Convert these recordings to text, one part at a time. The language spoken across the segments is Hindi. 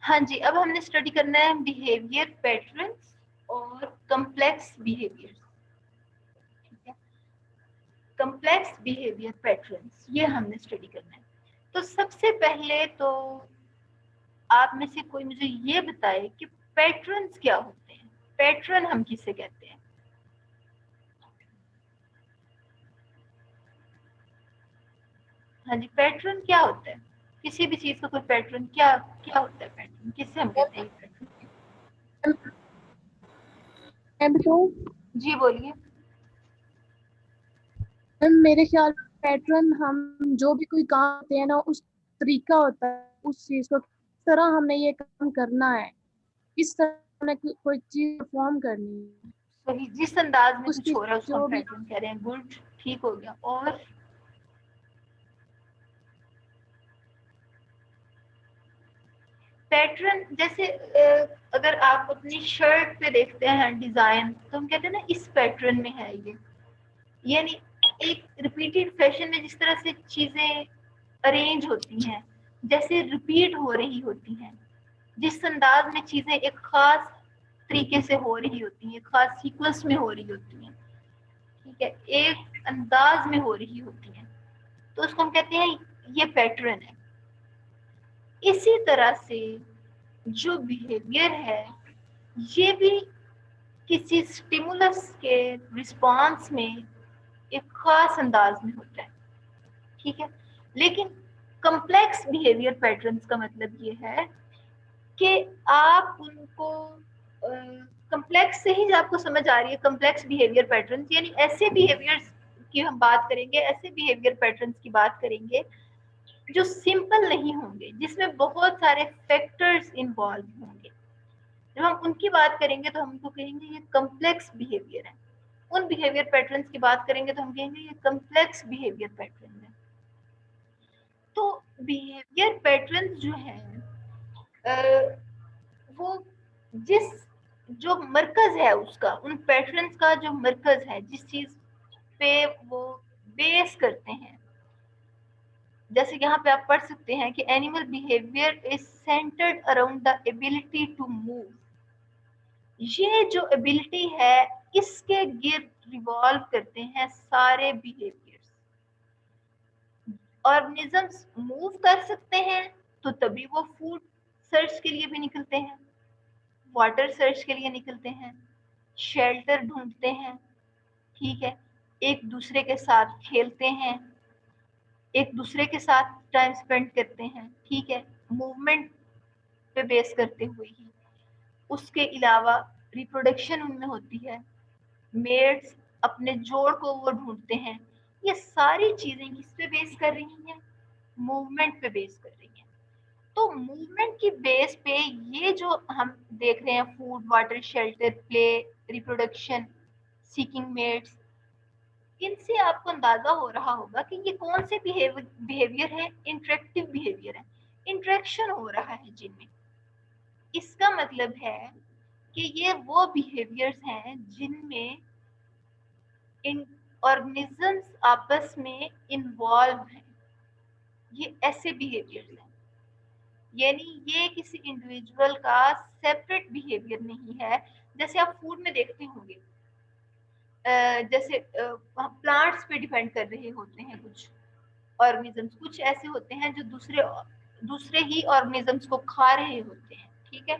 हाँ जी, अब हमने स्टडी करना है बिहेवियर पैटर्न्स और कम्प्लेक्स बिहेवियर। ठीक है, कम्प्लेक्स बिहेवियर पैटर्न्स ये हमने स्टडी करना है। तो सबसे पहले तो आप में से कोई मुझे ये बताए कि पैटर्न्स क्या होते हैं, पैटर्न हम किसे कहते हैं? हाँ जी, पैटर्न क्या होता है? किसी भी चीज का कोई पैटर्न क्या क्या होता है? पैटर्न किससे हम कहते हैं पैटर्न? जी बोलिए। मेरे ख्याल पैटर्न हम जो भी कोई काम करते हैं ना, उस तरीका होता है उस चीज को, किस तरह हमने ये काम करना है, किस तरह हमने कोई चीज परफॉर्म करनी है, सही, जिस अंदाज में कुछ उसकी हो रहा है उसको हम जो भी। पैटर्न कह रहे हैं। गुड, ठीक हो गया। और पैटर्न जैसे अगर आप अपनी शर्ट पे देखते हैं डिजाइन, तो हम कहते हैं ना इस पैटर्न में है ये, यानी एक रिपीटेड फैशन में जिस तरह से चीजें अरेंज होती हैं, जैसे रिपीट हो रही होती हैं, जिस अंदाज में चीजें एक खास तरीके से हो रही होती हैं, खास सीक्वेंस में हो रही होती हैं, ठीक है, एक अंदाज में हो रही होती हैं, तो उसको हम कहते हैं ये पैटर्न है। इसी तरह से जो बिहेवियर है ये भी किसी स्टिमुलस के रिस्पांस में एक खास अंदाज में होता है। ठीक है, लेकिन कम्प्लेक्स बिहेवियर पैटर्न्स का मतलब ये है कि आप उनको कम्प्लेक्स से ही आपको समझ आ रही है कम्प्लेक्स बिहेवियर पैटर्न्स, यानी ऐसे बिहेवियर्स की हम बात करेंगे, ऐसे बिहेवियर पैटर्न्स की बात करेंगे जो सिंपल नहीं होंगे, जिसमें बहुत सारे फैक्टर्स इन्वॉल्व होंगे। जब हम उनकी बात करेंगे तो हम उनको कहेंगे ये कम्प्लेक्स बिहेवियर है। उन बिहेवियर पैटर्न्स की बात करेंगे तो हम कहेंगे ये कम्प्लेक्स बिहेवियर पैटर्न है। तो बिहेवियर पैटर्न्स जो है वो जिस जो मरकज है उसका, उन पैटर्न्स का जो मरकज है, जिस चीज पे वो बेस करते हैं, जैसे यहाँ पे आप पढ़ सकते हैं कि animal behaviour is centred around the ability to move. ये जो एबिलिटी है इसके गिर्द रिवॉल्व करते हैं सारे बिहेवियर्स। ऑर्गेनिजम्स मूव कर सकते हैं तो तभी वो फूड सर्च के लिए भी निकलते हैं, वाटर सर्च के लिए निकलते हैं, शेल्टर ढूंढते हैं, ठीक है, एक दूसरे के साथ खेलते हैं, एक दूसरे के साथ टाइम स्पेंड करते हैं, ठीक है, मूवमेंट पे बेस करते हुए ही। उसके अलावा रिप्रोडक्शन उनमें होती है, मेट्स अपने जोड़ को वो ढूंढते हैं। ये सारी चीजें किस पे बेस कर रही हैं? मूवमेंट पे बेस कर रही हैं। तो मूवमेंट की बेस पे ये जो हम देख रहे हैं, food, water, shelter, play, reproduction, seeking mates, इनसे आपको अंदाजा हो रहा होगा कि ये कौन से बिहेवियर है, इंटरेक्टिव बिहेवियर है, इंटरेक्शन हो रहा है जिनमें। इसका मतलब है कि ये वो बिहेवियर्स हैं जिनमें इन ऑर्गेनिजम्स आपस में इन्वॉल्व हैं। ये ऐसे बिहेवियर्स हैं, यानी ये किसी इंडिविजुअल का सेपरेट बिहेवियर नहीं है। जैसे आप फूड में देखते होंगे, जैसे प्लांट्स पे डिपेंड कर रहे होते हैं कुछ ऑर्गेनिजम्स, कुछ ऐसे होते हैं जो दूसरे दूसरे ही ऑर्गेनिजम्स को खा रहे होते हैं, ठीक है।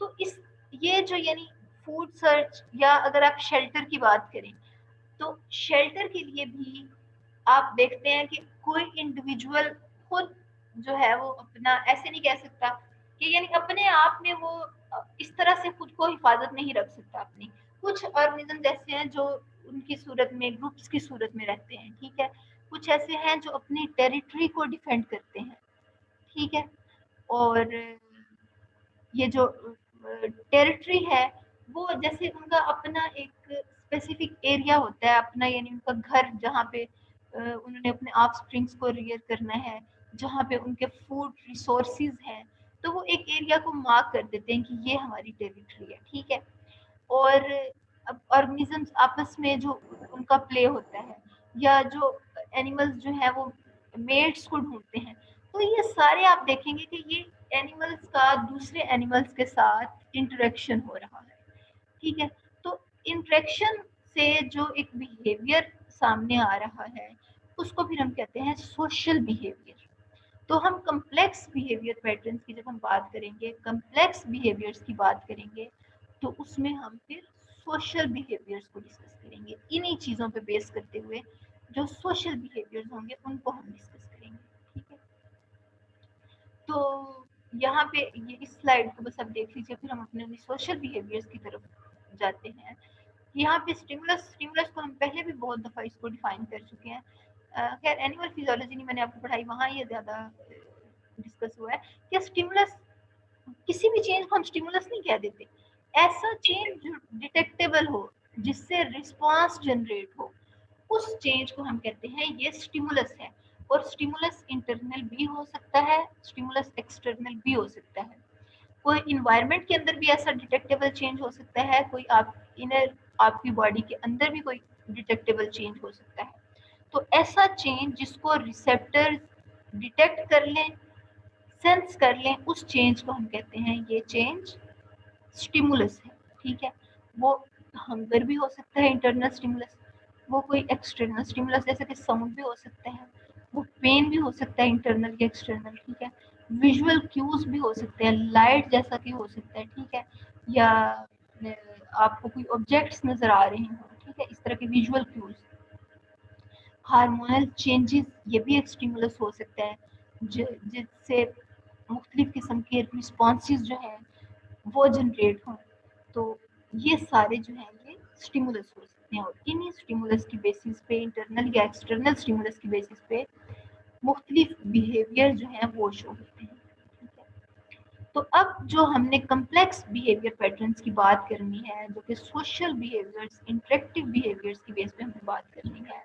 तो इस ये जो यानी फूड सर्च, या अगर आप शेल्टर की बात करें तो शेल्टर के लिए भी आप देखते हैं कि कोई इंडिविजुअल खुद जो है वो अपना ऐसे नहीं कह सकता कि यानी अपने आप में वो इस तरह से खुद को हिफाजत नहीं रख सकता अपनी। कुछ ऑर्गेनिज्म ऐसे हैं जो उनकी सूरत में ग्रुप्स की सूरत में रहते हैं, ठीक है, कुछ ऐसे हैं जो अपनी टेरिटरी को डिफेंड करते हैं, ठीक है। और ये जो टेरिटरी है वो जैसे उनका अपना एक स्पेसिफिक एरिया होता है अपना, यानी उनका घर जहाँ पे उन्होंने अपने ऑफ स्प्रिंग्स को रियर करना है, जहाँ पे उनके फूड रिसोर्सेज हैं, तो वो एक एरिया को मार्क कर देते हैं कि ये हमारी टेरिटरी है, ठीक है। और अब ऑर्गेनिजम्स आपस में जो उनका प्ले होता है, या जो एनिमल्स जो है वो मेट्स को ढूंढते हैं, तो ये सारे आप देखेंगे कि ये एनिमल्स का दूसरे एनिमल्स के साथ इंटरेक्शन हो रहा है, ठीक है। तो इंटरेक्शन से जो एक बिहेवियर सामने आ रहा है उसको फिर हम कहते हैं सोशल बिहेवियर। तो हम कम्प्लेक्स बिहेवियर पैटर्न्स की जब हम बात करेंगे, कम्प्लेक्स बिहेवियर्स की बात करेंगे, तो उसमें हम फिर सोशल बिहेवियर्स को डिस्कस करेंगे। इन्हीं चीज़ों पे बेस करते हुए जो सोशल बिहेवियर्स होंगे उनको हम डिस्कस करेंगे, ठीक है। तो यहाँ पे ये इस स्लाइड को बस आप देख लीजिए, फिर हम अपने सोशल बिहेवियर्स की तरफ जाते हैं। यहाँ पे स्टिमुलस को हम पहले भी बहुत दफ़ा इसको डिफाइन कर चुके हैं। खैर एनिमल फिजियोलॉजी नहीं मैंने आपको पढ़ाई, वहाँ ये ज़्यादा डिस्कस हुआ है कि स्टिमुलस, किसी भी चेंज को हम स्टिमुलस नहीं कह देते, ऐसा चेंज जो डिटेक्टेबल हो, जिससे रिस्पांस जनरेट हो, उस चेंज को हम कहते हैं ये स्टिमुलस है। और स्टिमुलस इंटरनल भी हो सकता है, स्टिमुलस एक्सटर्नल भी हो सकता है। कोई इन्वायरमेंट के अंदर भी ऐसा डिटेक्टेबल चेंज हो सकता है, कोई आप इनर आपकी बॉडी के अंदर भी कोई डिटेक्टेबल चेंज हो सकता है। तो ऐसा चेंज जिसको रिसेप्टर डिटेक्ट कर लें, सेंस कर लें, उस चेंज को हम कहते हैं ये चेंज स्टिमुलस है, ठीक है। वो हंगर भी हो सकता है इंटरनल स्टिमुलस, वो कोई एक्सटर्नल स्टिमुलस जैसे कि साउंड भी हो सकता है, वो पेन भी हो सकता है इंटरनल या एक्सटर्नल, ठीक है। विजुअल क्यूज भी हो सकते हैं, लाइट जैसा कि हो सकता है, ठीक है, या आपको कोई ऑब्जेक्ट्स नजर आ रहे हैं, ठीक है, इस तरह के विजुअल क्यूज। हार्मोनल चेंजेस ये भी एक स्टिमुलस हो सकता है, जिससे मुख्तलिफ किस्म के रिस्पॉन्सेज जो हैं वो जनरेट हों। तो ये सारे जो हैं ये स्टिमुलस हो सकते हैं, और इन्हीं स्टिमुलस की बेसिस पे, इंटरनल या एक्सटर्नल स्टिमुलस की बेसिस पे मुख्तलिफ बिहेवियर जो हैं वो शो होते हैं, ठीक है। तो अब जो हमने कम्प्लेक्स बिहेवियर पैटर्न्स की बात करनी है, जो कि सोशल बिहेवियर्स, इंटरेक्टिव बिहेवियर्स की बेस पे हमें बात करनी है,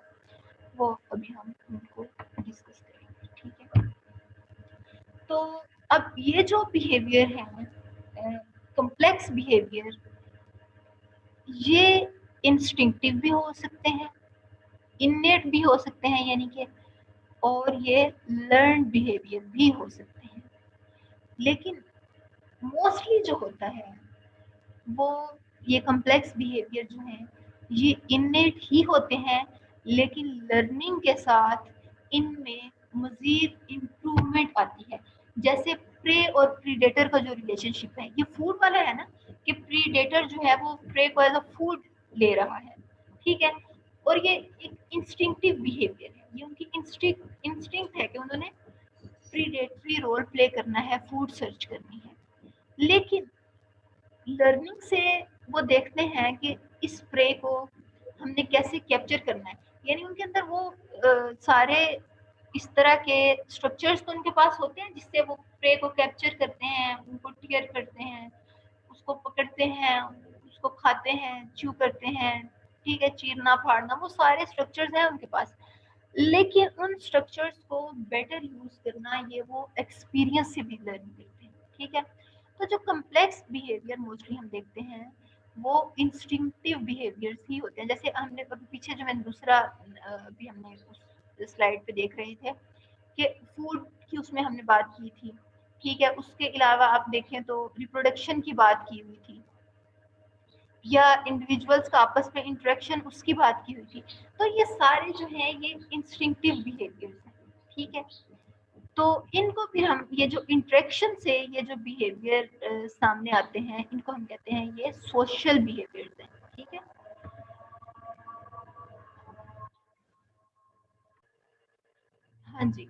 वो अभी हम उनको डिस्कस करेंगे, ठीक है। तो अब ये जो बिहेवियर है, कम्प्लेक्स बिहेवियर, ये इंस्टिंक्टिव भी हो सकते हैं, इनेट भी हो सकते हैं यानी कि, और ये लर्न बिहेवियर भी हो सकते हैं। लेकिन मोस्टली जो होता है वो ये कम्प्लेक्स बिहेवियर जो हैं ये इनेट ही होते हैं, लेकिन लर्निंग के साथ इनमें मजीद इम्प्रूवमेंट आती है। जैसे प्रे और प्रीडेटर का जो रिलेशनशिप है, ये फूड वाला है ना, कि प्रीडेटर जो है वो प्रे को एज अ फूड ले रहा है, ठीक है। और ये एक इंस्टिंक्टिव बिहेवियर है, ये उनकी इंस्टिंक्ट है कि उन्होंने प्रीडेटरी रोल प्ले करना है, फूड सर्च करनी है। लेकिन लर्निंग से वो देखते हैं कि इस प्रे को हमने कैसे कैप्चर करना है, यानी उनके अंदर वो सारे इस तरह के स्ट्रक्चर्स तो उनके पास होते हैं जिससे वो प्रे को कैप्चर करते हैं, उनको टीयर करते हैं, उसको पकड़ते हैं, उसको खाते हैं, च्यू करते हैं, ठीक है, चीरना फाड़ना, वो सारे स्ट्रक्चर्स हैं उनके पास। लेकिन उन स्ट्रक्चर्स को बेटर यूज करना ये वो एक्सपीरियंस से भी लर्न करते हैं, ठीक है। तो जो कम्प्लेक्स बिहेवियर मोस्टली हम देखते हैं वो इंस्टिंक्टिव बिहेवियर्स ही होते हैं। जैसे हमने अभी पीछे जो मैंने दूसरा अभी हमने उस स्लाइड पे देख रहे थे कि फूड की उसमें हमने बात की थी, ठीक है। उसके अलावा आप देखें तो रिप्रोडक्शन की बात की हुई थी, या इंडिविजुअल्स का आपस में इंटरेक्शन उसकी बात की हुई थी। तो ये सारे जो हैं ये इंस्टिंक्टिव बिहेवियर्स हैं, ठीक है। तो इनको फिर हम ये जो इंटरेक्शन से ये जो बिहेवियर सामने आते हैं, इनको हम कहते हैं ये सोशल बिहेवियर्स हैं, ठीक है। हाँ जी।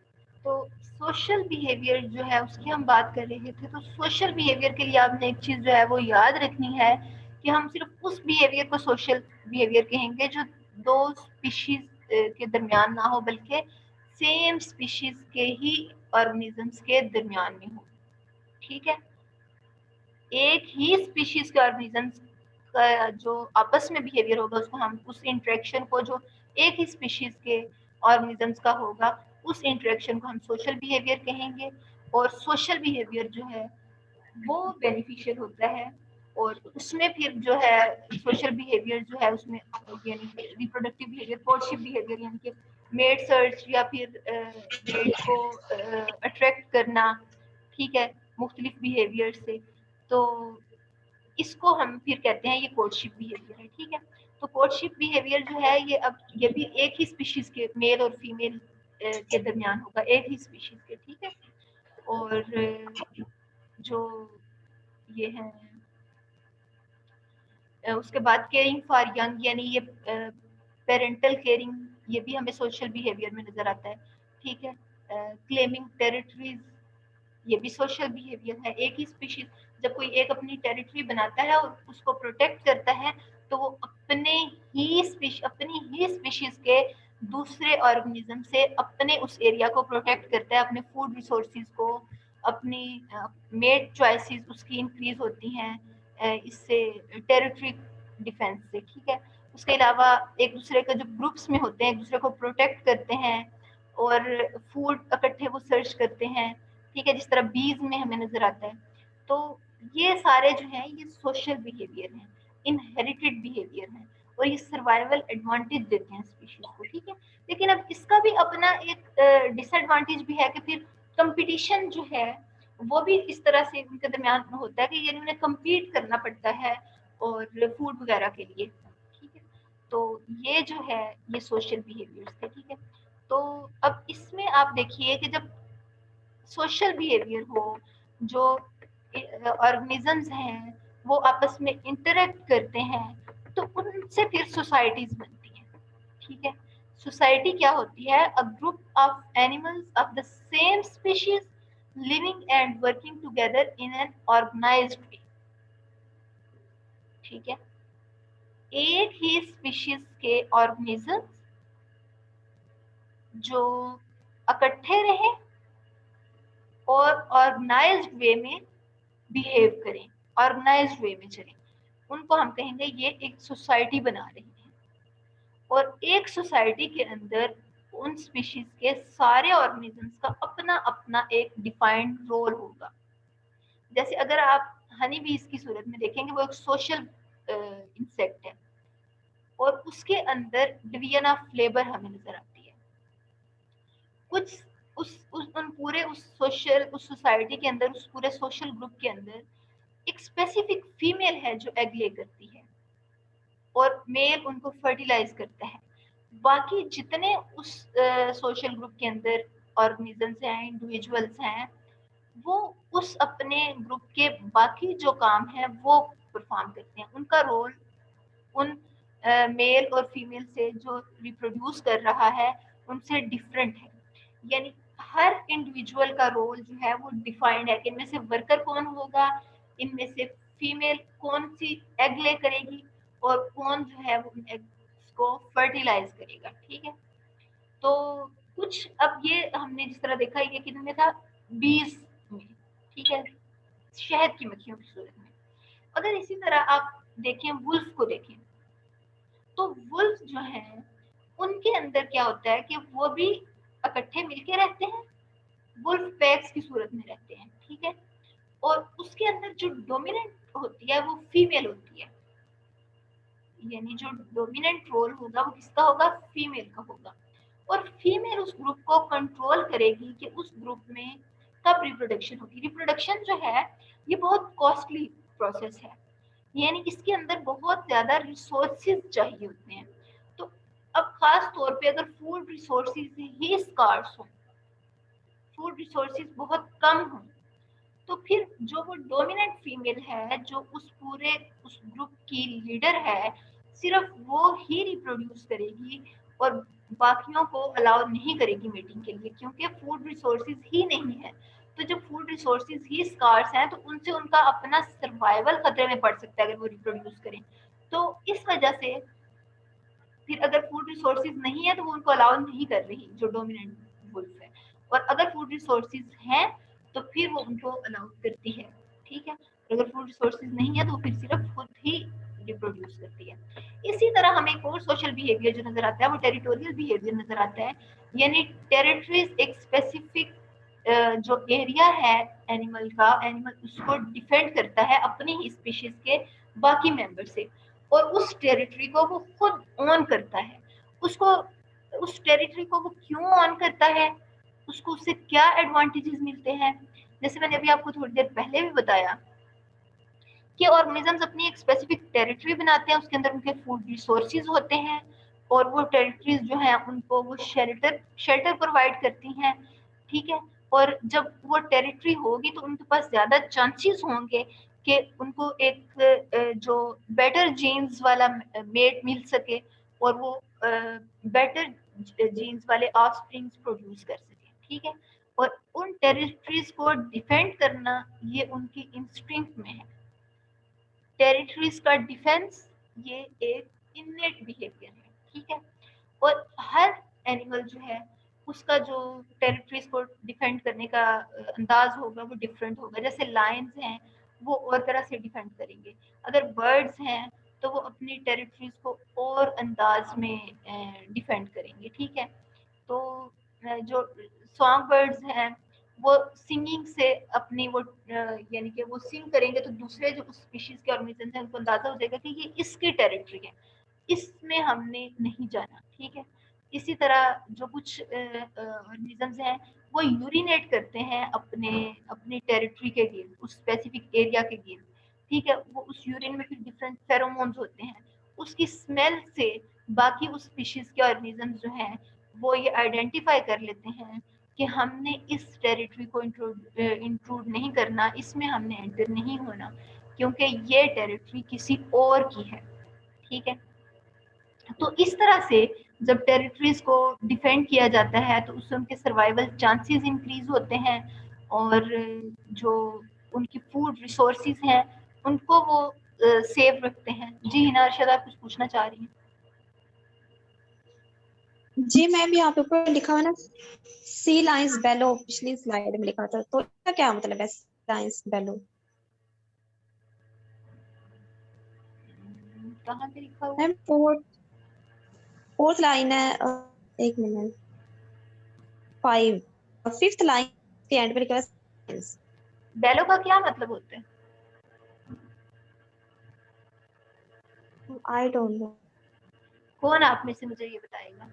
तो सोशल बिहेवियर जो है उसकी हम बात कर रहे थे। तो सोशल बिहेवियर के लिए आपने एक चीज जो है वो याद रखनी है कि हम सिर्फ उस बिहेवियर को सोशल बिहेवियर कहेंगे जो दो स्पीशीज के दरमियान ना हो, बल्कि सेम स्पीशीज के ही ऑर्गेनिजम्स के दरमियान में हो, ठीक है। एक ही स्पीशीज के ऑर्गेनिजम्स का जो आपस में बिहेवियर होगा उसको हम, उस इंटरेक्शन को जो एक ही स्पीशीज के ऑर्गेनिजम्स का होगा, उस इंटरेक्शन को हम सोशल बिहेवियर कहेंगे। और सोशल बिहेवियर जो है वो बेनिफिशियल होता है, और उसमें फिर जो है सोशल बिहेवियर जो है उसमें यानी रिप्रोडक्टिव बिहेवियर, कोर्टशिप बिहेवियर, यानी कि मेट सर्च या फिर मेट को अट्रैक्ट करना, ठीक है, मुख्तलिफ बिहेवियर से। तो इसको हम फिर कहते हैं ये कोर्टशिप बिहेवियर है, ठीक है। तो कोर्टशिप बिहेवियर जो है ये भी एक ही स्पीशीज के मेल और फीमेल के दरमियान होगा, एक ही स्पीशीज के, ठीक है। और जो ये है उसके बाद केयरिंग फॉर यंग, यानी ये पेरेंटल केयरिंग, ये भी हमें सोशल बिहेवियर में नजर आता है, ठीक है। क्लेमिंग टेरिटरीज, ये भी सोशल बिहेवियर है। एक ही स्पीशीज, जब कोई एक अपनी टेरिटरी बनाता है और उसको प्रोटेक्ट करता है, तो वो अपनी ही स्पीशीज के दूसरे ऑर्गेनिज्म से अपने उस एरिया को प्रोटेक्ट करता है, अपने फूड रिसोर्सेज को, अपनी मेट चॉइसेस उसकी इंक्रीज होती हैं इससे, टेरिटरी डिफेंस से, ठीक है। उसके अलावा एक दूसरे के जो ग्रुप्स में होते हैं, एक दूसरे को प्रोटेक्ट करते हैं और फूड इकट्ठे वो सर्च करते हैं, ठीक है, जिस तरह बीज में हमें नजर आता है। तो ये सारे जो हैं ये सोशल बिहेवियर हैं, इनहेरिटेड बिहेवियर हैं, और ये सर्वाइवल एडवांटेज देते हैं स्पीशीज को, ठीक है। लेकिन अब इसका भी अपना एक डिसएडवांटेज भी है कि फिर कंपटीशन जो है वो भी इस तरह से उनके दरमियान होता है कि यानी उन्हें कम्पीट करना पड़ता है और फूड वगैरह के लिए, ठीक है। तो ये जो है ये सोशल बिहेवियर्स थे, ठीक है। तो अब इसमें आप देखिए कि जब सोशल बिहेवियर हो, जो ऑर्गेनिजम्स हैं वो आपस में इंटरेक्ट करते हैं, तो उनसे फिर सोसाइटीज बनती हैं, ठीक है। सोसाइटी क्या होती है? A group of animals of the same species living and working together in an organized way, ठीक है। एक ही स्पीशीज के ऑर्गेनिजम्स जो इकट्ठे रहें और ऑर्गेनाइज्ड वे में बिहेव करें, ऑर्गेनाइज्ड वे में चलें, उनको हम कहेंगे ये एक सोसाइटी बना रही है। और एक सोसाइटी के अंदर उन स्पीशीज के सारे ऑर्गेनिजम्स का अपना अपना एक डिफाइंड रोल होगा। जैसे अगर आप हनी बीज की सूरत में देखेंगे, वो एक सोशल इंसेक्ट है और उसके अंदर डिवीजन ऑफ लेबर हमें नजर आती है। कुछ उस सोसाइटी के अंदर, उस पूरे सोशल ग्रुप के अंदर एक स्पेसिफिक फीमेल है जो एग ले करती है और मेल उनको फर्टिलाइज करता है। बाकी जितने उस सोशल ग्रुप के अंदर ऑर्गेनिजम्स हैं, इंडिविजुअल्स हैं, वो उस अपने ग्रुप के बाकी जो काम है वो परफॉर्म करते हैं। उनका रोल उन मेल और फीमेल से जो रिप्रोड्यूस कर रहा है उनसे डिफरेंट है। यानी हर इंडिविजुअल का रोल जो है वो डिफाइंड है कि इनमें से वर्कर कौन होगा, इनमें से फीमेल कौन सी एग ले करेगी और कौन जो है वो एग्स को फर्टिलाइज करेगा, ठीक है। तो कुछ अब ये हमने जिस तरह देखा ये किधर में था, बीज में, ठीक है, शहद की मक्खियों की सूरत में। अगर इसी तरह आप देखें, वुल्फ को देखें, तो वुल्फ जो है उनके अंदर क्या होता है कि वो भी इकट्ठे मिलके रहते हैं, वुल्फ पैक्स की सूरत में रहते हैं, ठीक है। और उसके अंदर जो डोमिनेंट होती है वो फीमेल होती है, यानी जो डोमिनेंट रोल होगा वो किसका होगा? फीमेल का होगा। और फीमेल उस ग्रुप को कंट्रोल करेगी कि उस ग्रुप में कब रिप्रोडक्शन होगी। रिप्रोडक्शन जो है ये बहुत कॉस्टली प्रोसेस है, यानी इसके अंदर बहुत ज्यादा रिसोर्सेज चाहिए होते हैं। तो अब खास तौर पे अगर फूड रिसोर्सेज ही स्कार्स हो, फूड रिसोर्सेज बहुत कम हो, तो फिर जो वो डोमिनेंट फीमेल है, जो उस ग्रुप की लीडर है, सिर्फ वो ही रिप्रोड्यूस करेगी और बाकियों को अलाउ नहीं करेगी मीटिंग के लिए, क्योंकि फूड रिसोर्सेज ही नहीं है। तो जब फूड रिसोर्सेज ही स्कार्स हैं तो उनसे उनका अपना सर्वाइवल खतरे में पड़ सकता है अगर वो रिप्रोड्यूस करें। तो इस वजह से फिर अगर फूड रिसोर्सेज नहीं है तो वो उनको अलाउ नहीं कर रही, जो डोमिनेंट वुल्फ है। और अगर फूड रिसोर्सेज हैं तो फिर वो उनको अलाउ करती है, ठीक है। अगर फूड रिसोर्सेज नहीं है तो फिर सिर्फ खुद ही रिप्रोड्यूस करती है। इसी तरह हमें एक और सोशल बिहेवियर जो नजर आता है वो टेरिटोरियल बिहेवियर नजर आता है। यानी टेरिटरीज एक स्पेसिफिक जो एरिया है एनिमल का, एनिमल उसको डिफेंड करता है अपनी ही स्पीशीज के बाकी मेंबर से, और उस टेरिटरी को वो खुद ओन करता है, उसको उस टेरिटरी को वो क्यों ऑन करता है, उसको उससे क्या एडवांटेजेस मिलते हैं। जैसे मैंने अभी आपको थोड़ी देर पहले भी बताया कि ऑर्गेनिजम्स अपनी एक स्पेसिफिक टेरिटरी बनाते हैं, उसके अंदर उनके फूड रिसोर्सेज होते हैं और वो टेरिटरीज जो है उनको वो शेल्टर प्रोवाइड करती हैं, ठीक है। और जब वो टेरिटरी होगी तो उनके पास ज्यादा चांसेस होंगे कि उनको एक जो बेटर जीन्स वाला मेट मिल सके और वो बेटर जीन्स वाले ऑफस्प्रिंग्स प्रोड्यूस कर सके, ठीक है। और उन टेरिटरीज को डिफेंड करना ये उनकी इंस्टिंक्ट में है। टेरिटरीज का डिफेंस ये एक इननेट बिहेवियर है, ठीक है। और हर एनिमल जो है उसका जो टेरिटरीज को डिफेंड करने का अंदाज होगा वो डिफरेंट होगा। जैसे लायंस हैं वो और तरह से डिफेंड करेंगे, अगर बर्ड्स हैं तो वो अपनी टेरिटरीज को और अंदाज में डिफेंड करेंगे, ठीक है। तो जो सॉन्ग बर्ड्स हैं वो सिंगिंग से अपनी वो यानी कि वो सिंग करेंगे तो दूसरे जो उस स्पीशीज के ऑर्गेनिजम्स हैं उनको अंदाजा हो जाएगा कि ये इसकी टेरिटरी है, इसमें हमने नहीं जाना, ठीक है। इसी तरह जो कुछ ऑर्गेनिजम्स हैं वो यूरिनेट करते हैं अपने अपनी टेरिटरी के गिर्द, उस स्पेसिफिक एरिया के गिर्द, ठीक है। वो उस यूरिन में फिर डिफरेंट फेरोमोन्स होते हैं, उसकी स्मेल से बाकी उस स्पीशीज के ऑर्गेनिजम्स जो हैं वो ये आइडेंटिफाई कर लेते हैं कि हमने इस टेरिटरी को इंट्रूड नहीं करना, इसमें हमने एंटर नहीं होना क्योंकि ये टेरिटरी किसी और की है, ठीक है। तो इस तरह से जब टेरिटरीज को डिफेंड किया जाता है तो उससे उनके सर्वाइवल चांसेस इंक्रीज होते हैं और जो उनकी फूड रिसोर्सेज हैं उनको वो सेव रखते हैं। जी हिना अर्शद, आप कुछ पूछना चाह रही हैं? जी मैम, यहाँ पे ऊपर लिखा हुआ ना सी लाइन्स बेलो, पिछली स्लाइड में लिखा था, तो इसका क्या मतलब है सी लाइन्स बेलो? कहाँ पे लिखा हुआ? मैम फोर्थ लाइन है, एक मिनट, 5 5th लाइन के एंड पे लिखा है बेलो का क्या मतलब होता है? I don't know. कौन आप में से मुझे ये बताएगा?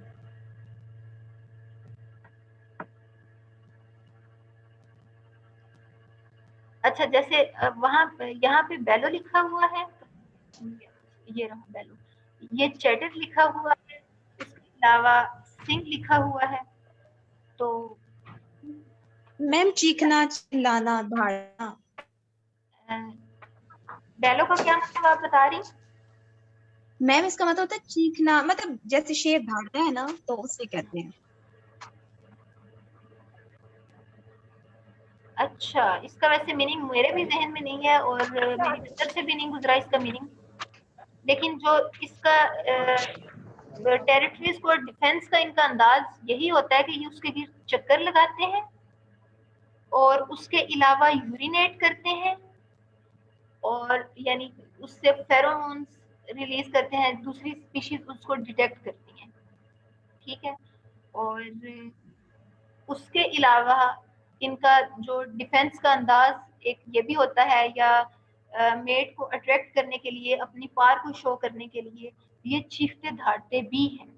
अच्छा, जैसे वहां यहाँ पे बेलो लिखा हुआ है, ये रहा बेलो, ये चैटर लिखा हुआ है, इसके अलावा सिंह लिखा हुआ है। तो मैम चीखना, चिल्लाना, दहाड़ना। बेलो का क्या मतलब आप बता रही? मैम इसका मतलब होता है चीखना, मतलब जैसे शेर दहाड़ता है ना, तो उसे कहते हैं। अच्छा, इसका वैसे मीनिंग मेरे भी जहन में नहीं है और मेरी नजर से भी नहीं गुजरा इसका मीनिंग, लेकिन जो इसका टेरिटरीज को डिफेंस का इनका अंदाज यही होता है कि ये उसके गिर्द चक्कर लगाते हैं और उसके अलावा यूरिनेट करते हैं और यानी उससे फेरोमोन्स रिलीज करते हैं, दूसरी स्पीशीज उसको डिटेक्ट करती हैं, ठीक है। और उसके अलावा इनका जो डिफेंस का अंदाज एक ये भी होता है, या मेट को अट्रैक्ट करने के लिए, अपनी पार को शो करने के लिए ये चीखते धाड़ते भी हैं,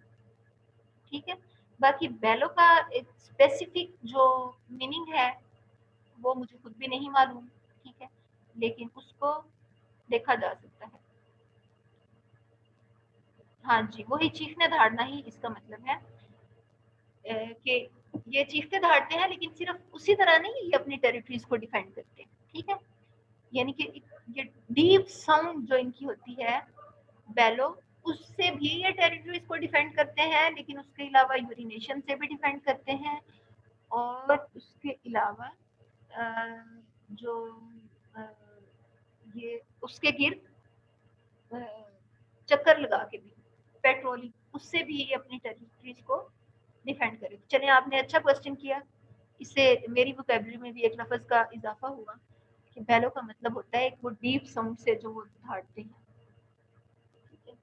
ठीक है। बाकी बेलो का एक स्पेसिफिक जो मीनिंग है वो मुझे खुद भी नहीं मालूम, ठीक है, लेकिन उसको देखा जा सकता है। हाँ जी, वही चीखने धाड़ना ही इसका मतलब है कि ये चीखते धाड़ते हैं, लेकिन सिर्फ उसी तरह नहीं, ये अपनी टेरिटरीज को डिफेंड करते हैं, ठीक है। यानी कि ये डीप साउंड जो इनकी होती है बेलो, उससे भी ये टेरिटरीज को डिफेंड करते हैं, लेकिन उसके अलावा यूरिनेशन से भी डिफेंड करते हैं और उसके अलावा जो ये उसके गिर्द चक्कर लगा के भी, पेट्रोलिंग, उससे भी ये अपनी टेरिटरीज को डिफेंड करे। चलिए, आपने अच्छा क्वेश्चन किया, इससे मेरी वोकैबुलरी में भी एक लफ्ज का इजाफा हुआ कि बेलो का मतलब होता है एक वो डीप साउंड से जो वो धाड़ते हैं, ठीक है।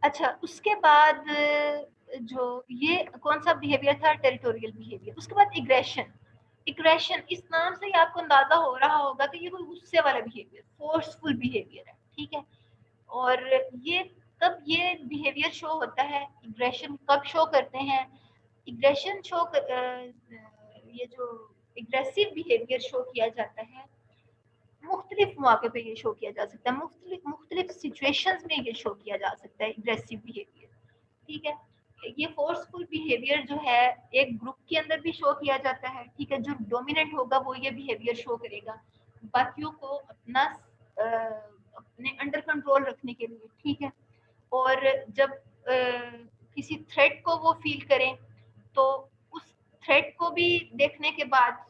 अच्छा, उसके बाद जो ये कौन सा बिहेवियर था, टेरिटोरियल बिहेवियर। उसके बाद इग्रेशन। इग्रेशन इस नाम से ही आपको अंदाजा हो रहा होगा कि ये कोई गुस्से वाला बिहेवियर, फोर्सफुल बिहेवियर है, ठीक है। और ये कब ये बिहेवियर शो होता है, एग्रेशन कब शो करते हैं, एग्रेशन शो ये जो एग्रेसिव बिहेवियर शो किया जाता है मुख्तलिफ मौके पे ये शो किया जा सकता है, मुख्तलिफ सिचुएशंस में ये शो किया जा सकता है एग्रेसिव बिहेवियर। ठीक है, ये फोर्सफुल बिहेवियर जो है एक ग्रुप के अंदर भी शो किया जाता है। ठीक है, जो डोमिनेंट होगा वो ये बिहेवियर शो करेगा बाकियों को अपने अंडर कंट्रोल रखने के लिए। ठीक है, और जब किसी थ्रेट को वो फील करें तो उस थ्रेट को भी देखने के बाद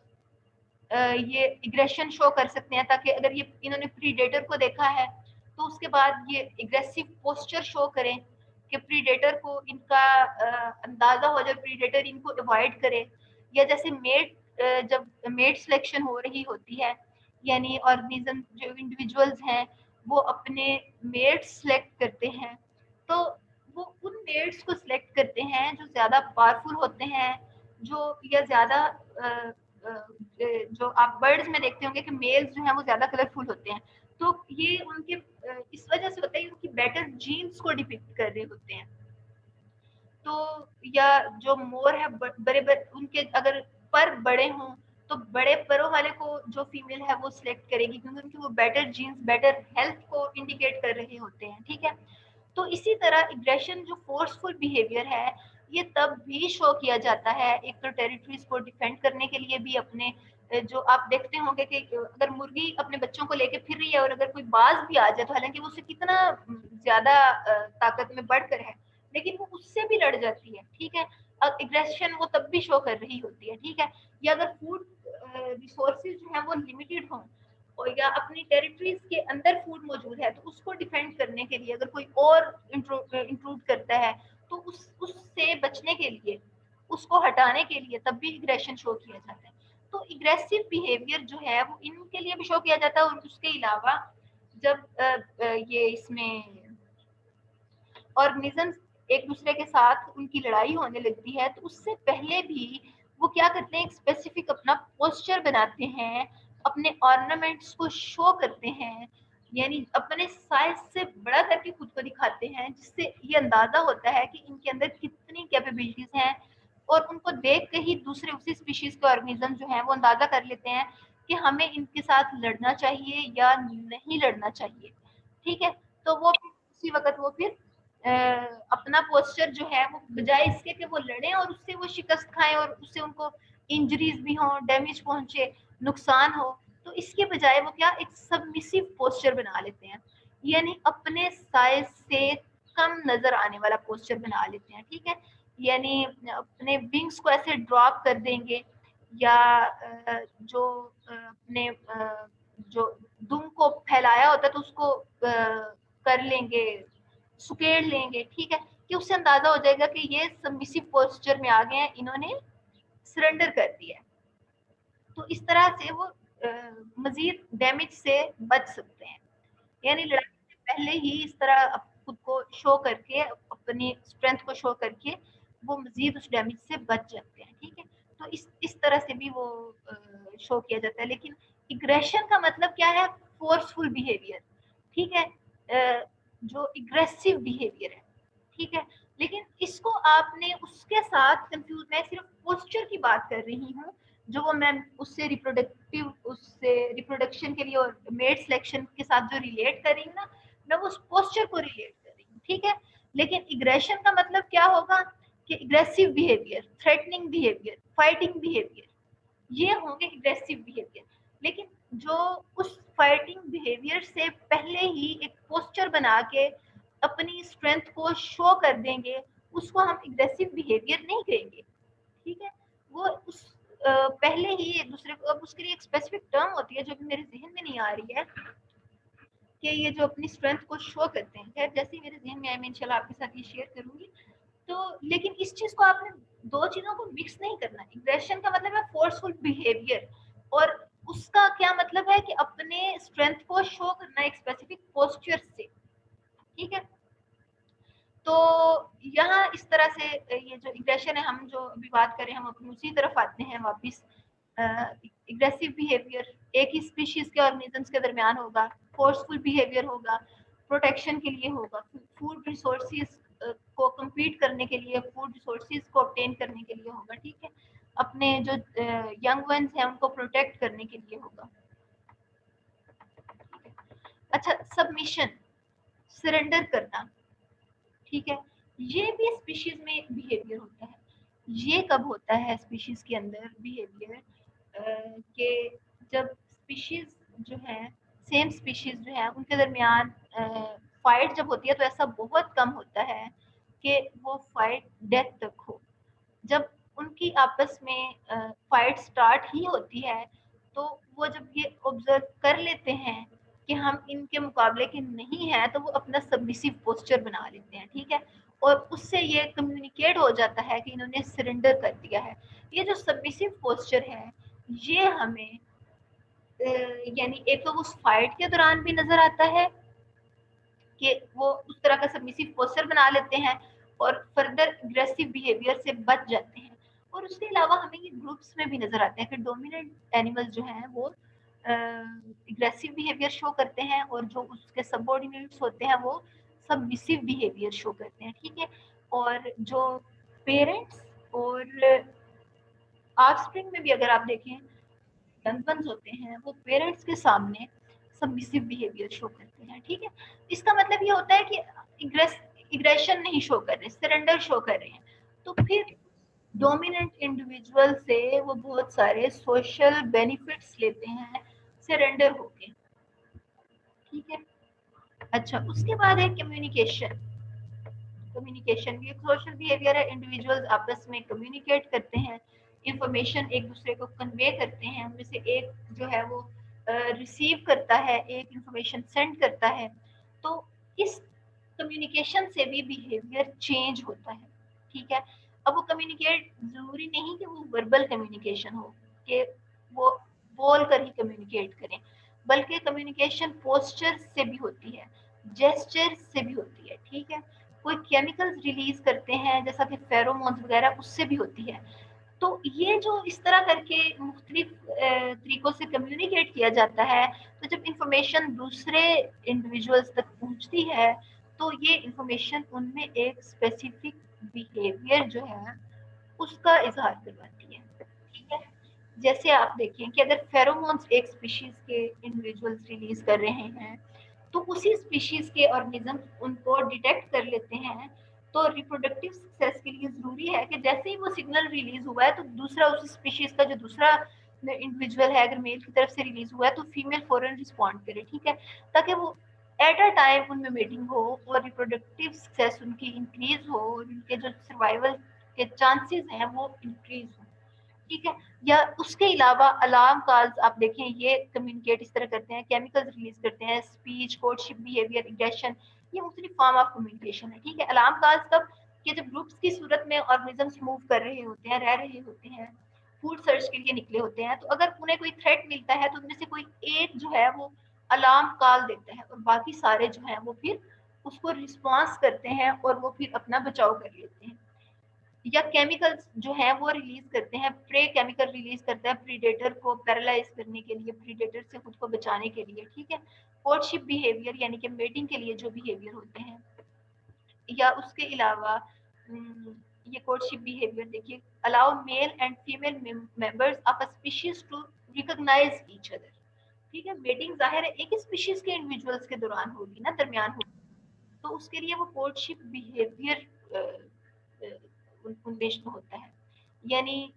ये एग्रेशन शो कर सकते हैं, ताकि अगर ये इन्होंने प्रीडेटर को देखा है तो उसके बाद ये एग्रेसिव पोस्चर शो करें कि प्रीडेटर को इनका अंदाजा हो जाए, प्रीडेटर इनको अवॉइड करे। या जैसे जब मेट सिलेक्शन हो रही होती है, यानी ऑर्गेनिज्म जो इंडिविजुअल्स हैं वो अपने मेट्स सेलेक्ट करते हैं, तो वो उन मेट्स को सिलेक्ट करते हैं जो ज़्यादा पावरफुल होते हैं, जो या ज़्यादा जो आप बर्ड्स में देखते होंगे कि मेल्स जो हैं वो ज़्यादा कलरफुल होते हैं, तो ये उनके इस वजह से होता है, उनकी बेटर जीन्स को डिपिक्ट कर रहे होते हैं। तो या जो मोर है बड़े उनके अगर पर बड़े हों तो बड़े परों वाले को जो फीमेल है वो सिलेक्ट करेगी, क्योंकि उनकी वो बेटर जीन्स बेटर हेल्थ को इंडिकेट कर रहे होते हैं। ठीक है, तो इसी तरह एग्रेशन जो फोर्सफुल बिहेवियर है ये तब भी शो किया जाता है, एक तो टेरिटरीज को डिफेंड करने के लिए भी, अपने जो आप देखते होंगे कि अगर मुर्गी अपने बच्चों को लेके फिर रही है और अगर कोई बाज भी आ जाए तो हालांकि वो उससे कितना ज्यादा ताकत में बढ़कर है लेकिन वो उससे भी लड़ जाती है। ठीक है, एग्रेशन वो तब भी शो कर रही होती है। ठीक है, या अगर फूड रिसोर्सेज जो है वो लिमिटेड हों और या अपनी टेरिटरीज के अंदर फूड मौजूद है तो उसको डिफेंड करने के लिए अगर कोई और इंट्रूड करता है तो उससे बचने के लिए, उसको हटाने के लिए तब भी एग्रेशन शो किया जाता है। तो एग्रेसिव बिहेवियर जो है वो इनके लिए भी शो किया जाता है, और उसके अलावा जब ये इसमें ऑर्गेनिजम्स एक दूसरे के साथ उनकी लड़ाई होने लगती है तो उससे पहले भी वो क्या करते हैं, एक स्पेसिफिक अपना पोस्चर बनाते हैं, अपने ऑर्नामेंट्स को शो करते हैं, यानी अपने साइज से बड़ा करके खुद को दिखाते हैं, जिससे ये अंदाजा होता है कि इनके अंदर कितनी कैपेबिलिटीज हैं, और उनको देख के ही दूसरे उसी स्पीशीज के ऑर्गेनिज्म जो हैं वो अंदाजा कर लेते हैं कि हमें इनके साथ लड़ना चाहिए या नहीं लड़ना चाहिए। ठीक है, तो वो उसी वक्त वो फिर अपना पोस्चर जो है वो बजाय इसके कि वो लड़े और उससे वो शिकस्त खाएं और उससे उनको इंजरीज भी हो, डैमेज पहुंचे, नुकसान हो, तो इसके बजाय वो क्या एक सबमिसिव पोस्चर बना लेते हैं, यानी अपने साइज से कम नजर आने वाला पोस्चर बना लेते हैं। ठीक है, यानी अपने विंग्स को ऐसे ड्रॉप कर देंगे या जो अपने जो दुम को फैलाया होता है तो उसको कर लेंगे, सुकेड़ लेंगे। ठीक है, कि उससे अंदाजा हो जाएगा कि ये सबमिसिव पोस्चर में आ गए हैं, इन्होंने सरेंडर कर दिया है। तो इस तरह से वो मजीद डैमेज से बच सकते हैं, यानी लड़ाई से पहले ही इस तरह खुद को शो करके, अपनी स्ट्रेंथ को शो करके वो मजीद उस डैमेज से बच जाते हैं। ठीक है, तो इस तरह से भी वो शो किया जाता है। लेकिन एग्रेशन का मतलब क्या है, फोर्सफुल बिहेवियर। ठीक है, जो एग्रेसिव बिहेवियर है। ठीक है, लेकिन इसको आपने उसके साथ कंफ्यूज, मैं सिर्फ पोस्चर की बात कर रही हूँ, जो वो मैं उससे रिप्रोडक्शन के लिए और मेट सिलेक्शन के साथ जो रिलेट कर रही हूँ ना, मैं वो उस पोस्चर को रिलेट कर रही हूँ। ठीक है, लेकिन एग्रेशन का मतलब क्या होगा कि aggressive behaviour, threatening behaviour, fighting behaviour, ये होंगे एग्रेसिव बिहेवियर। लेकिन जो उस फाइटिंग बिहेवियर से पहले ही एक पोस्चर बना के अपनी स्ट्रेंथ को शो कर देंगे, उसको हम एग्रेसिव बिहेवियर नहीं कहेंगे। ठीक है, वो उस पहले ही एक दूसरे को, अब उसके लिए एक स्पेसिफिक टर्म होती है जो भी मेरे जहन में नहीं आ रही है, कि ये जो अपनी स्ट्रेंथ को शो करते हैं, खैर जैसे ही मेरे जहन में आए मैं इंशाल्लाह आपके साथ ये शेयर करूंगी। तो लेकिन इस चीज को आपने दो चीजों को मिक्स नहीं करना। एग्रेशन का मतलब है फोर्सफुल बिहेवियर, और उसका क्या मतलब है कि अपने स्ट्रेंथ को शो करना एक स्पेसिफिक पोस्चर से। ठीक है, तो यहाँ इस तरह से ये जो एग्रेशन है, हम जो अभी बात करें, हम अपनी उसी तरफ आते हैं वापस। एग्रेसिव बिहेवियर एक ही स्पीशीज के ऑर्गेनिजम्स के दरमियान होगा, फोर्सफुल बिहेवियर होगा प्रोटेक्शन के लिए होगा, फूड रिसोर्सेज को compete करने के लिए, फूड रिसोर्सेज को obtain करने के लिए होगा, ठीक है, अपने जो यंग वंस हैं उनको प्रोटेक्ट करने के लिए होगा। अच्छा, सबमिशन, सरेंडर करना, ठीक है, ये भी स्पीशीज में बिहेवियर होता है। ये कब होता है स्पीशीज के अंदर बिहेवियर कि जब स्पीशीज जो है, सेम स्पीशीज जो है उनके दरमियान फाइट जब होती है तो ऐसा बहुत कम होता है कि वो फाइट डेथ तक हो। जब उनकी आपस में फाइट स्टार्ट ही होती है तो वो जब ये ऑब्जर्व कर लेते हैं कि हम इनके मुकाबले के नहीं हैं तो वो अपना सबमिसिव पोस्चर बना लेते हैं, ठीक है, और उससे ये कम्युनिकेट हो जाता है कि इन्होंने सरेंडर कर दिया है। ये जो सबमिसिव पोस्चर है ये हमें यानी एक तो उस फाइट के दौरान भी नजर आता है कि वो उस तरह का सबमिसिव पोस्चर बना लेते हैं और फर्दर अग्रेसिव बिहेवियर से बच जाते हैं। और उसके अलावा हमें ये ग्रुप्स में भी नजर आते हैं कि डोमिनेंट एनिमल्स जो हैं वो अग्रेसिव बिहेवियर शो करते हैं और जो उसके सबऑर्डिनेट्स होते हैं वो सबमिसिव बिहेवियर शो करते हैं, ठीक है। और जो पेरेंट्स और ऑफस्प्रिंग में भी अगर आप देखें यंग वंस होते हैं वो पेरेंट्स के सामने सबमिसिव बिहेवियर शो करते हैं, ठीक है। इसका मतलब ये होता है कि इग्रेशन नहीं शो कर रहे, सरेंडर शो कर रहे हैं। तो फिर डोमिनेंट इंडिविजुअल से वो बहुत सारे सोशल बेनिफिट्स लेते हैं सरेंडर होके, ठीक है। अच्छा, उसके बाद है कम्युनिकेशन। कम्युनिकेशन भी एक सोशल बिहेवियर है। इंडिविजुअल्स आपस में कम्युनिकेट करते हैं, इंफॉर्मेशन एक दूसरे को कन्वे करते हैं, उनमें से एक जो है वो रिसीव करता है, एक इंफॉर्मेशन सेंड करता है। तो इस कम्युनिकेशन से भी बिहेवियर चेंज होता है, ठीक है। अब वो कम्युनिकेट जरूरी नहीं कि वो वर्बल कम्युनिकेशन हो कि वो बोल कर ही कम्युनिकेट करें, बल्कि कम्युनिकेशन पोस्चर से भी होती है, जेस्चर से भी होती है, ठीक है। कोई केमिकल्स रिलीज करते हैं जैसा कि फेरोमोन्स वगैरह, उससे भी होती है। तो ये जो इस तरह करके मुख्तलिफ तरीकों से कम्युनिकेट किया जाता है, तो जब इंफॉर्मेशन दूसरे इंडिविजुअल्स तक पहुंचती है तो ये इंफॉर्मेशन उनमें एक स्पेसिफिक बिहेवियर जो है उसका इजहार करवाती है, ठीक है। जैसे आप देखें कि अगर फेरोमोन्स एक स्पीशीज के इंडिविजुअल्स रिलीज कर रहे हैं तो उसी स्पीशीज के ऑर्गेनिज्म उनको डिटेक्ट कर लेते हैं। तो रिप्रोडक्टिव सक्सेस के लिए जरूरी है कि जैसे ही वो सिग्नल रिलीज हुआ है तो दूसरा उस स्पीशीज का जो दूसरा इंडिविजुअल है अगर मेल की तरफ से रिलीज हुआ है तो फीमेल फौरन रिस्पॉन्ड करे, ठीक है, ताकि वो एट अ टाइम उनमें मीटिंग हो और रिप्रोडक्टिव सक्सेस उनकी इंक्रीज हो और उनके जो सर्वाइवल के चांसेस हैं वो इंक्रीज हो, ठीक है। या उसके अलावा अलार्म कॉल्स आप देखें, ये कम्युनिकेट इस तरह करते हैं, केमिकल्स रिलीज करते हैं, स्पीच, कोर्टशिप बिहेवियर, एग्रेशन, ये मुख्तलिफ फॉर्म ऑफ कम्युनिकेशन है, ठीक है। अलार्म कॉल्स कब कि जब ग्रुप्स की सूरत में ऑर्गेनिजम्स मूव कर रहे होते हैं, रह रहे होते हैं, फूड सर्च के लिए निकले होते हैं, तो अगर उन्हें कोई थ्रेट मिलता है तो उनमें से कोई एक जो है वो अलार्म कॉल देता है और बाकी सारे जो हैं वो फिर उसको रिस्पॉन्स करते हैं और वो फिर अपना बचाव कर लेते हैं। या केमिकल्स जो है वो रिलीज करते हैं, प्रे केमिकल रिलीज करता है प्रीडेटर को पैरालाइज करने के लिए, प्रीडेटर से खुद को बचाने के लिए, ठीक है। कोर्टशिप बिहेवियर यानी कि मेटिंग के लिए जो बिहेवियर होते हैं। या उसके अलावा ये कोर्टशिप बिहेवियर देखिए, allow male and female members of a species to recognise each other, ठीक है। मेटिंग जाहिर है एक ही स्पीशीज के इंडिविजुअल्स के दौरान होगी ना, दरमियान होगी, तो उसके लिए वो कोर्टशिप बिहेवियर उनमें होता है। यानी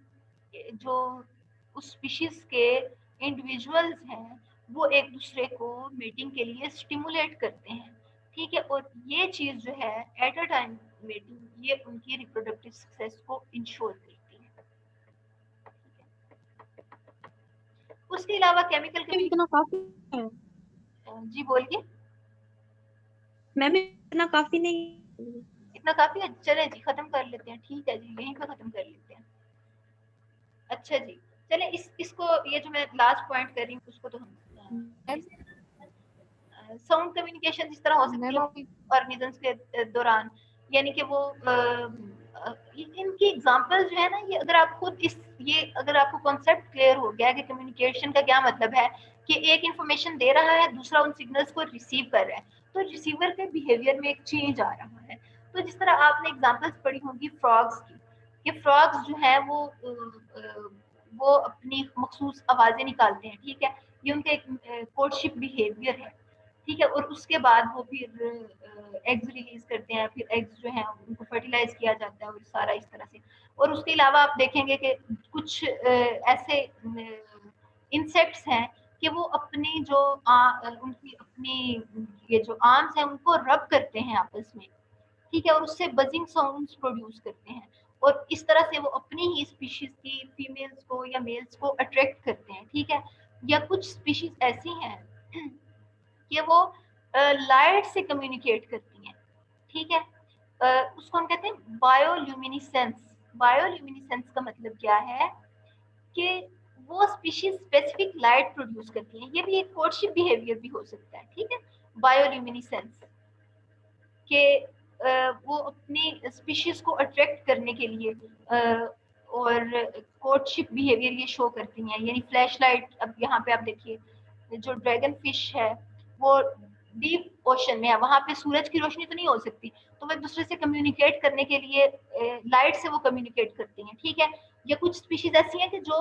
जो उस स्पीशीज के इंडिविजुअल्स हैं वो एक दूसरे को मीटिंग के लिए स्टिमुलेट करते हैं, ठीक है। और ये चीज जो है एट अ टाइम मीटिंग ये उनकी रिप्रोडक्टिव सक्सेस को इंश्योर करती है। उसके अलावा केमिकल इतना काफी है जी बोलिए। मैम, इतना काफी नहीं। इतना काफी है, चले जी खत्म कर लेते हैं, ठीक है जी, यहीं पे खत्म कर लेते हैं। अच्छा जी, चले इसको ये जो मैं लास्ट पॉइंट कर रही हूँ उसको तो हम साउंड कम्युनिकेशन जिस तरह हो सकती है ऑर्गेनिजम्स के दौरान, यानी कि वो इनकी एग्जांपल जो है ना, ये अगर आप खुद इस ये अगर आपको कॉन्सेप्ट क्लियर हो गया कि कम्युनिकेशन का क्या मतलब है कि एक इंफॉर्मेशन दे रहा है, दूसरा उन सिग्नल्स को रिसीव कर रहा है, तो रिसीवर के बिहेवियर में एक चेंज आ रहा है। तो जिस तरह आपने एग्जांपल्स पढ़ी होंगी फ्रॉग्स की, कि फ्रॉग्स जो है वो अपनी मखसूस आवाजें निकालते हैं, ठीक है, ये उनका एक कोर्टशिप बिहेवियर है, ठीक है, और उसके बाद वो फिर एग्स रिलीज करते हैं, फिर एग्स जो है उनको फर्टिलाइज किया जाता है और सारा इस तरह से। और उसके अलावा आप देखेंगे कि कुछ ऐसे इंसेक्ट्स हैं कि वो अपनी जो उनकी अपनी ये जो आर्म्स हैं उनको रब करते हैं आपस में, ठीक है, और उससे बजिंग साउंड्स प्रोड्यूस करते हैं, और इस तरह से वो अपनी ही स्पीशीज की फीमेल्स को या मेल्स को अट्रैक्ट करते हैं, ठीक है। या कुछ स्पीशीज ऐसी हैं कि वो लाइट से कम्युनिकेट करती हैं, ठीक है। उसको हम कहते हैं बायोल्यूमिनिसेंस। बायोल्यूमिनिसेंस का मतलब क्या है कि वो स्पीशीज स्पेसिफिक लाइट प्रोड्यूस करती हैं। ये भी एक कोर्टशिप बिहेवियर भी हो सकता है, ठीक है, बायोल्यूमिनिसेंस के वो अपनी स्पीशीज को अट्रैक्ट करने के लिए और कोर्टशिप बिहेवियर ये शो करती हैं, यानी फ्लैश लाइट। अब यहाँ पे आप देखिए जो ड्रैगन फिश है वो डीप ओशन में है, वहां पे सूरज की रोशनी तो नहीं हो सकती, तो वो एक दूसरे से कम्युनिकेट करने के लिए लाइट से वो कम्युनिकेट करती हैं, ठीक है। या कुछ स्पीशीज ऐसी हैं कि जो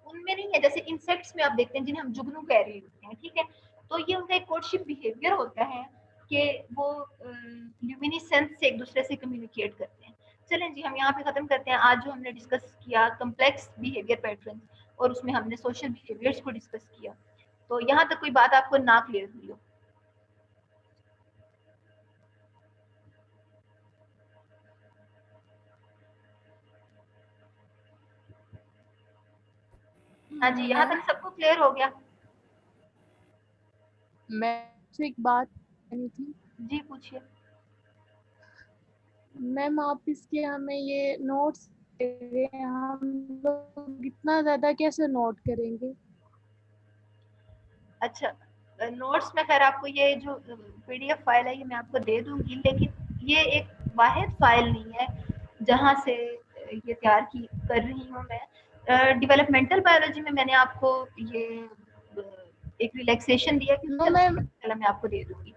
उनमें नहीं है, जैसे इंसेक्ट्स में आप देखते हैं जिन्हें हम जुगनू कह रहे होते हैं, ठीक है, तो ये उनका एक कोर्टशिप बिहेवियर होता है कि वो ल्यूमिनिसेंस से एक दूसरे से कम्युनिकेट करते हैं। चलें जी, हम यहाँ पे खत्म करते हैं आज जो हमने डिस्कस किया कम्प्लेक्स बिहेवियर पैटर्न, और उसमें हमने सोशल बिहेवियर्स को डिस्कस किया। तो यहाँ तक कोई बात आपको ना क्लियर हुई हो? हाँ जी, यहाँ तक सबको क्लियर हो गया? मैं से एक बात कहनी थी। जी पूछिए। मैम आप इसके हमें ये नोट्स दे रहे हैं, हम लोग इतना ज्यादा कैसे नोट करेंगे? अच्छा, नोट्स में खैर आपको ये जो पीडीएफ फाइल है ये मैं आपको दे दूंगी, लेकिन ये एक वाहिद फाइल नहीं है जहाँ से ये तैयार की कर रही हूँ मैं। डेवलपमेंटल बायोलॉजी में मैंने आपको ये एक रिलैक्सेशन दिया कि मैम मैं आपको दे दूंगी।